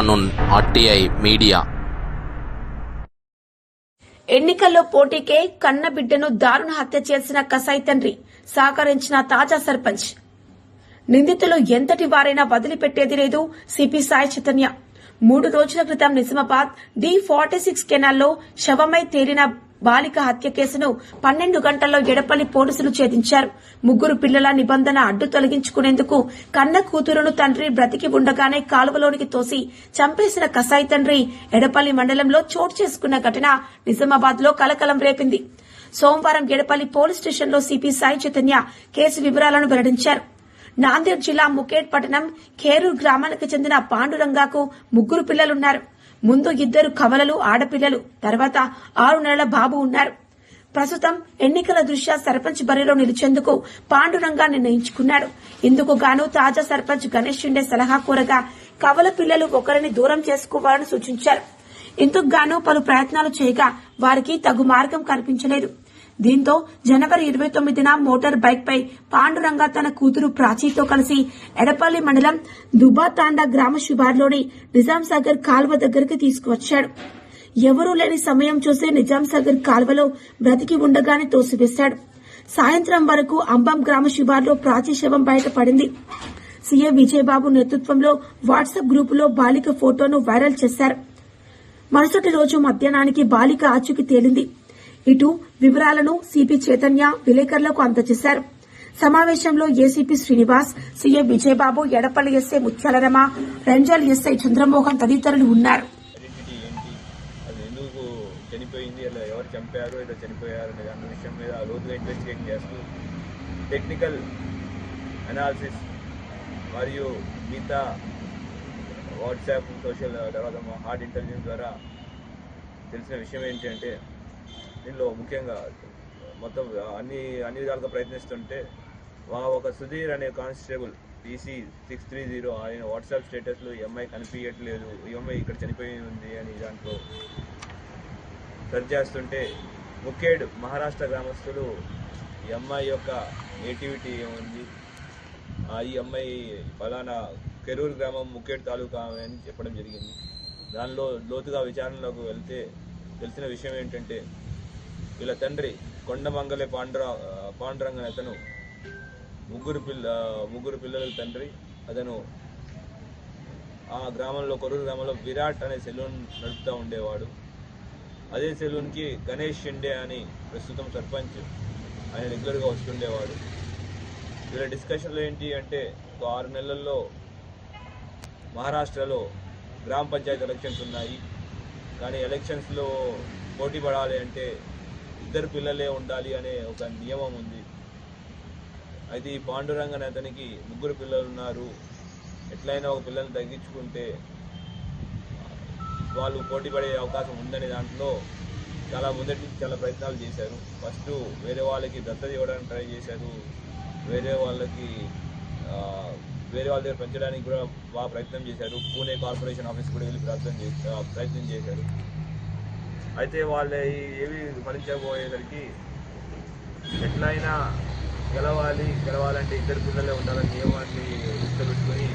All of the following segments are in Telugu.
Afternoon RTI media. ఎన్నికల్లో పోటీకే కన్న బిడ్డను దారుణ హత్య చేసిన కసాయి తండ్రి సహకరించిన తాజా సర్పంచ్. నిందితులు ఎంతటి వారైనా వదిలిపెట్టేది లేదు సిపి సాయి చైతన్య. 3 రోజుల క్రితం నిజామాబాద్ D46 కెనాల్లో శవమై తేలిన బాలిక హత్య కేసును 12 గంటల్లో ఎడపల్లి పోలీసులు ఛేదించారు. 3 పిల్లల నిబంధన అడ్డు తొలగించుకునేందుకు కన్న కూతురును తండ్రి బ్రతికి ఉండగానే కాలువలోనికి తోసి చంపేసిన కసాయి తండ్రి ఎడపల్లి మండలంలో చోటు చేసుకున్న ఘటన నిజామాబాద్ లో కలకలం రేపింది. సోమవారం ఎడపల్లి పోలీస్ స్టేషన్లో సిపి సాయి చైతన్య కేసు వివరాలను వెల్లడించారు. నాందేడ్ జిల్లా ముఖేడ్ పట్టణం ఖేరూర్ గ్రామానికి చెందిన పాండురంగాకు 3 పిల్లలున్నారు. ముందు 2 కవలలు ఆడపిల్లలు, తర్వాత 6 నెలల బాబు ఉన్నారు. ప్రస్తుతం ఎన్నికల దృష్ట్యా సర్పంచ్ బరిలో నిలిచేందుకు పాండురంగా నిర్ణయించుకున్నాడు. ఇందుకు గాను తాజా సర్పంచ్ గణేష్ షిండే సలహా కోరగా కవల పిల్లలు ఒకరిని దూరం చేసుకోవాలని సూచించారు. ఇందుకు గాను పలు ప్రయత్నాలు చేయగా వారికి తగు మార్గం కనిపించలేదు. దీంతో జనవరి 29న మోటార్ బైక్ పై పాండురంగా తన కూతురు ప్రాచీతో కలిసి ఎడపల్లి మండలం దుబాతాండా గ్రామ శివార్లోని నిజాంసాగర్ కాల్వ దగ్గరికి తీసుకువచ్చాడు. ఎవరూ లేని సమయం చూసి నిజాంసాగర్ కాల్వలో బ్రతికి ఉండగానే తోసివేశాడు. సాయంత్రం వరకు అంబం గ్రామ శివార్లో ప్రాచీ శవం బయటపడింది. సీఎం విజయబాబు నేతృత్వంలో వాట్సాప్ గ్రూపులో బాలిక ఫోటోను వైరల్ చేశారు. మరుసటి రోజు మధ్యాహ్నానికి బాలిక ఆచూకీ తేలింది. ఇటు వివరాలను సిపి చైతన్య విలేకరులకు అందజేశారు. సమావేశంలో ACP Srinivas, CM Vijayababu, Edapalli SI Muthyalarama, Ranjal SI Chandramohan తదితరులు ఉన్నారు. టెక్నికల్ అనాలిసిస్ మరియు మిగతా వాట్సాప్, సోషల్ తర్వాత హార్డ్ ఇంటెలిజెన్స్ ద్వారా తెలిసిన విషయం ఏంటంటే దీనిలో ముఖ్యంగా మొత్తం అన్ని విధాలుగా ప్రయత్నిస్తుంటే ఒక సుధీర్ అనే కానిస్టేబుల్ PC630 ఆయన వాట్సాప్ స్టేటస్లో ఈ అమ్మాయి కనిపించట్లేదు, ఈ అమ్మాయి ఇక్కడ చనిపోయి ఉంది అని దాంట్లో సెర్చ్ చేస్తుంటే ముఖేడ్ మహారాష్ట్ర గ్రామస్తులు ఈ అమ్మాయి యొక్క నేటివిటీ ఏముంది, ఈ అమ్మాయి ఫలానా కెరూర్ గ్రామం ముఖేడ్ తాలూకా అని చెప్పడం జరిగింది. దానిలో లోతుగా విచారణలోకి వెళ్తే తెలిసిన విషయం ఏంటంటే వీళ్ళ తండ్రి కొండమంగళే పాండురంగన్ అతను ముగ్గురు పిల్లల తండ్రి. అతను ఆ గ్రామంలో కొరూరు గ్రామంలో విరాట్ అనే సెలూన్ నడుపుతూ ఉండేవాడు. అదే సెలూన్కి గణేష్ షిండే అని ప్రస్తుతం సర్పంచ్ ఆయన రెగ్యులర్గా వస్తుండేవాడు. వీళ్ళ డిస్కషన్లో ఏంటి అంటే 6 నెలల్లో మహారాష్ట్రలో గ్రామ పంచాయతీ ఎలక్షన్స్ ఉన్నాయి. కానీ ఎలక్షన్స్లో పోటీ పడాలి అంటే 2 పిల్లలే ఉండాలి అనే ఒక నియమం ఉంది. అయితే ఈ పాండురంగన్ అతనికి 3 పిల్లలు ఉన్నారు. ఎట్లయినా ఒక పిల్లల్ని తగ్గించుకుంటే వాళ్ళు పోటీ పడే అవకాశం ఉందనే దాంట్లో ముందటి నుంచి చాలా ప్రయత్నాలు చేశారు. ఫస్ట్ వేరే వాళ్ళకి దత్తత ఇవ్వడానికి ట్రై చేశారు. వేరే వాళ్ళ దగ్గర పెంచడానికి కూడా బాగా ప్రయత్నం చేశారు. పూణే కార్పొరేషన్ ఆఫీస్ కూడా వెళ్ళి ప్రయత్నం చేశారు. అయితే వాళ్ళు ఏవి ఫలించకపోయేసరికి ఎట్లయినా గెలవాలంటే 2 పిల్లలే ఉండాలని నియమాన్ని పెట్టుకొని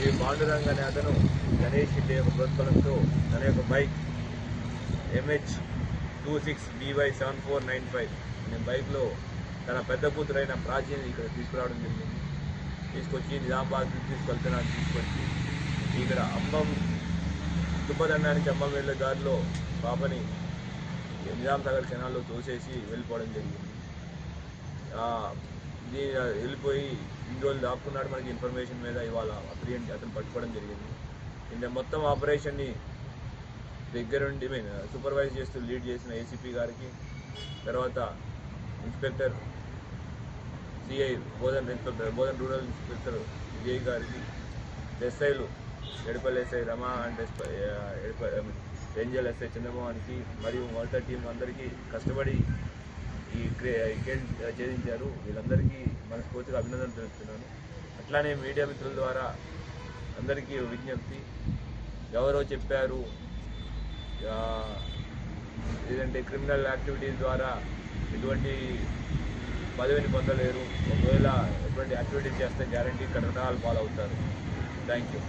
ఈ పాండురంగ అనే అతను గణేష్ షిండే యొక్క ప్రోత్సాహంతో తన యొక్క బైక్ MH26BY7495 అనే బైక్లో తన పెద్ద కూతురైన ప్రాచీని ఇక్కడ తీసుకురావడం జరిగింది. తీసుకొచ్చి నిజామాబాద్ తీసుకొచ్చి ఇక్కడ అంబం దుబ్బదండానికి అంబం వెళ్ళే దారిలో పాపని నిజాంసాగర్ కెనాల్లో తోసేసి వెళ్ళిపోవడం జరిగింది. వెళ్ళిపోయి ఇన్ని రోజులు దాక్కున్నాడు. మనకి ఇన్ఫర్మేషన్ మీద ఇవాళ అతను పట్టుకోవడం జరిగింది. ఇంత మొత్తం ఆపరేషన్ని దగ్గరుండి సూపర్వైజ్ చేస్తూ లీడ్ చేసిన ఏసీపీ గారికి, తర్వాత inspector CI Bodhan rural inspector Vijay గారికి, ఎస్ఐలు Edapalli SI Rama and Renjal SI చంద్రమోహన్కి మరియు మొదట టీం అందరికీ కష్టపడి ఈ కేసు ఛేదించారు. వీళ్ళందరికీ మనస్ఫూర్తిగా అభినందనలు తెలుపుతున్నాను. అట్లానే మీడియా మిత్రుల ద్వారా అందరికీ విజ్ఞప్తి, ఎవరో చెప్పారు లేదంటే క్రిమినల్ యాక్టివిటీస్ ద్వారా ఎటువంటి పదవిని పొందలేరు, ఒకవేళ ఎటువంటి యాక్టివిటీస్ చేస్తే గ్యారంటీ కటకటాలు పాలవుతారు. Thank you.